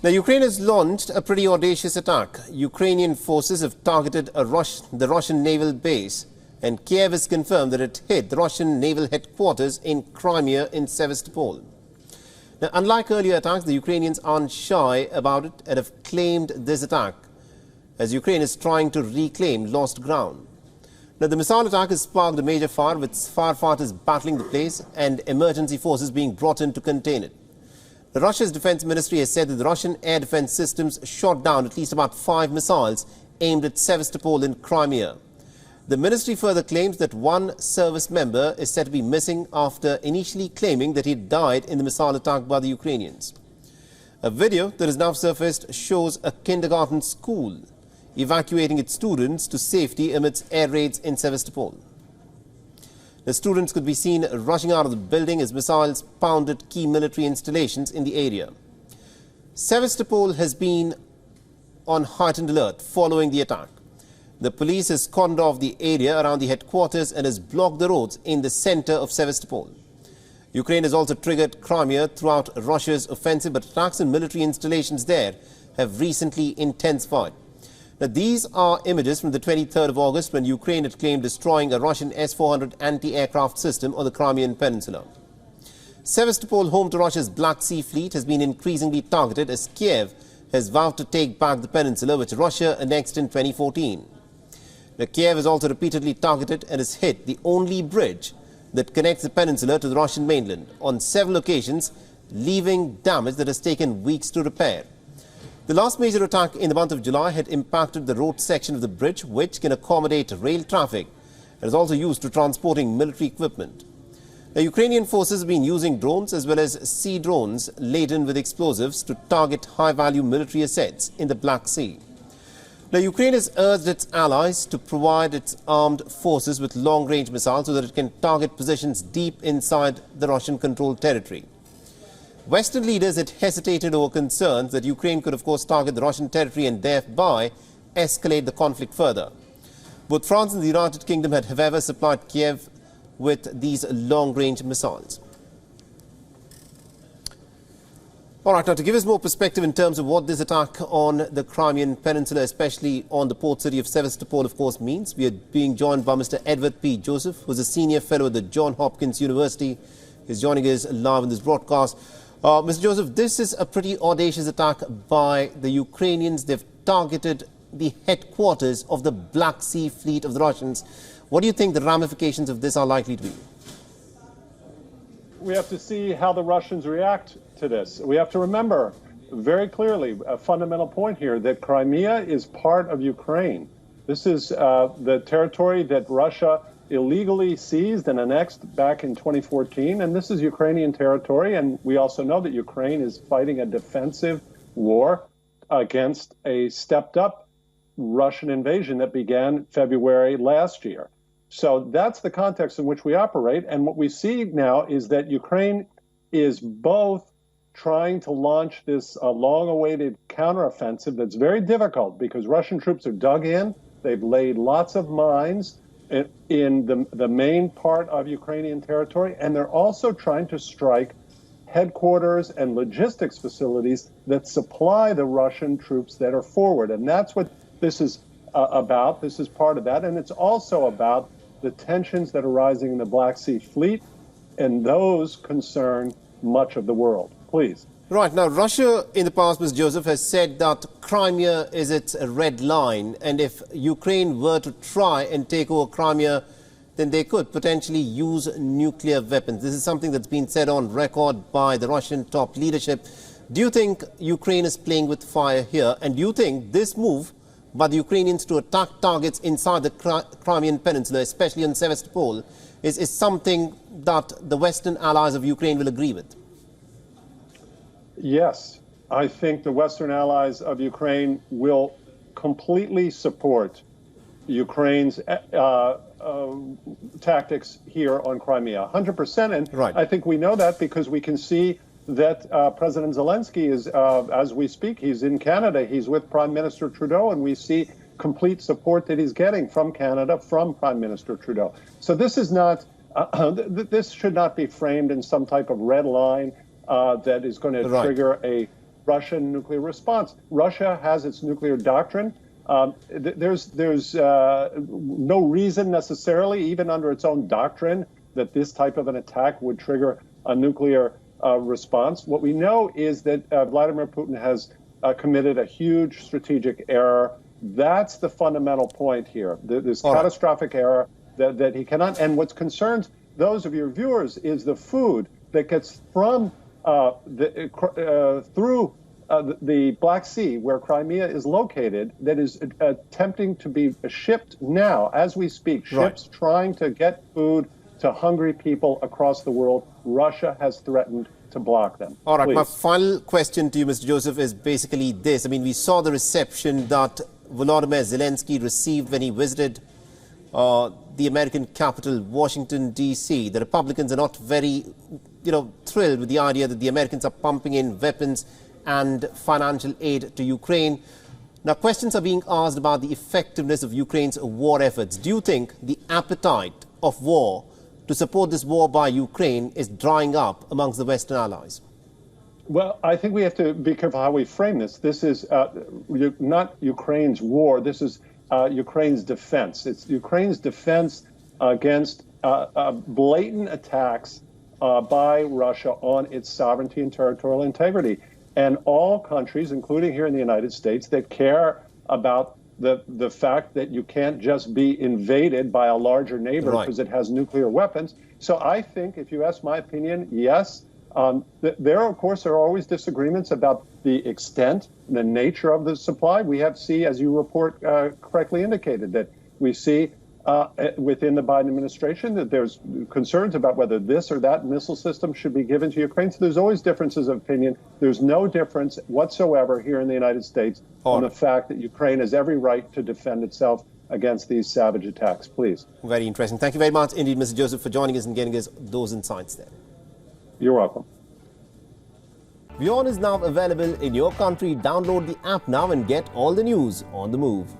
Now, Ukraine has launched a pretty audacious attack. Ukrainian forces have targeted the Russian naval base, and Kiev has confirmed that it hit the Russian naval headquarters in Crimea in Sevastopol. Now, unlike earlier attacks, the Ukrainians aren't shy about it and have claimed this attack as Ukraine is trying to reclaim lost ground. Now, the missile attack has sparked a major fire, with firefighters battling the place and emergency forces being brought in to contain it. Russia's defense ministry has said that the Russian air defense systems shot down at least about 5 missiles aimed at Sevastopol in Crimea. The ministry further claims that one service member is said to be missing after initially claiming that he died in the missile attack by the Ukrainians. A video that has now surfaced shows a kindergarten school evacuating its students to safety amidst air raids in Sevastopol. The students could be seen rushing out of the building as missiles pounded key military installations in the area. Sevastopol has been on heightened alert following the attack. The police has cordoned off the area around the headquarters and has blocked the roads in the center of Sevastopol. Ukraine has also triggered Crimea throughout Russia's offensive, but attacks on military installations there have recently intensified. Now, these are images from the 23rd of August when Ukraine had claimed destroying a Russian S-400 anti-aircraft system on the Crimean Peninsula. Sevastopol, home to Russia's Black Sea Fleet, has been increasingly targeted as Kiev has vowed to take back the peninsula, which Russia annexed in 2014. Now, Kiev has also repeatedly targeted and has hit the only bridge that connects the peninsula to the Russian mainland on several occasions, leaving damage that has taken weeks to repair. The last major attack in the month of July had impacted the road section of the bridge, which can accommodate rail traffic and is also used to transporting military equipment. The Ukrainian forces have been using drones as well as sea drones laden with explosives to target high-value military assets in the Black Sea. Now, Ukraine has urged its allies to provide its armed forces with long-range missiles so that it can target positions deep inside the Russian-controlled territory. Western leaders had hesitated over concerns that Ukraine could, of course, target the Russian territory and thereby escalate the conflict further. Both France and the United Kingdom had, however, supplied Kiev with these long-range missiles. All right, now to give us more perspective in terms of what this attack on the Crimean Peninsula, especially on the port city of Sevastopol, of course, means, we are being joined by Mr. Edward P. Joseph, who is a senior fellow at the Johns Hopkins University. He's joining us live in this broadcast. Mr. Joseph, this is a pretty audacious attack by the Ukrainians. They've targeted the headquarters of the Black Sea Fleet of the Russians. What do you think the ramifications of this are likely to be? We have to see how the Russians react to this. We have to remember very clearly a fundamental point here, that Crimea is part of Ukraine. This is the territory that Russia illegally seized and annexed back in 2014, and this is Ukrainian territory, and we also know that Ukraine is fighting a defensive war against a stepped-up Russian invasion that began February last year. So that's the context in which we operate, and what we see now is that Ukraine is both trying to launch this long-awaited counteroffensive that's very difficult because Russian troops are dug in, they've laid lots of mines in the main part of Ukrainian territory, and they're also trying to strike headquarters and logistics facilities that supply the Russian troops that are forward. And that's what this is about. This is part of that. And it's also about the tensions that are rising in the Black Sea Fleet, and those concern much of the world. Please. Right. Now, Russia in the past, Mr. Joseph, has said that Crimea is its red line, and if Ukraine were to try and take over Crimea, then they could potentially use nuclear weapons. This is something that's been said on record by the Russian top leadership. Do you think Ukraine is playing with fire here? And do you think this move by the Ukrainians to attack targets inside the Crimean Peninsula, especially in Sevastopol, is something that the Western allies of Ukraine will agree with? Yes, I think the Western allies of Ukraine will completely support Ukraine's tactics here on Crimea, 100%. And right. I think we know that because we can see that President Zelensky is, as we speak, he's in Canada. He's with Prime Minister Trudeau, and we see complete support that he's getting from Canada, from Prime Minister Trudeau. So this is not, this should not be framed in some type of red line that is going to trigger Russian nuclear response. Russia has its nuclear doctrine. There's no reason necessarily, even under its own doctrine, that this type of an attack would trigger a nuclear response. What we know is that Vladimir Putin has committed a huge strategic error. That's the fundamental point here. This catastrophic error that he cannot. And what concerns those of your viewers is the food that gets from through the Black Sea, where Crimea is located, that is attempting to be shipped now, as we speak. Ships trying to get food to hungry people across the world. Russia has threatened to block them. All right, Please. my final question to you, Mr. Joseph, is basically this. I mean, we saw the reception that Volodymyr Zelensky received when he visited the American capital, Washington, D.C. The Republicans are not very, thrilled with the idea that the Americans are pumping in weapons and financial aid to Ukraine. Now, questions are being asked about the effectiveness of Ukraine's war efforts. Do you think the appetite of war to support this war by Ukraine is drying up amongst the Western allies? Well, I think we have to be careful how we frame this. This is not Ukraine's war. This is Ukraine's defense. It's Ukraine's defense against blatant attacks by Russia on its sovereignty and territorial integrity. And all countries, including here in the United States, that care about the fact that you can't just be invaded by a larger neighbor because it has nuclear weapons. So I think, if you ask my opinion, yes. There, of course, are always disagreements about the extent, the nature of the supply. We see, as you report correctly indicated, that we see within the Biden administration that there's concerns about whether this or that missile system should be given to Ukraine. So there's always differences of opinion. There's no difference whatsoever here in the United States on the fact that Ukraine has every right to defend itself against these savage attacks. Please. Very interesting. Thank you very much indeed, Mr. Joseph, for joining us and getting us those insights there. You're welcome. WION is now available in your country. Download the app now and get all the news on the move.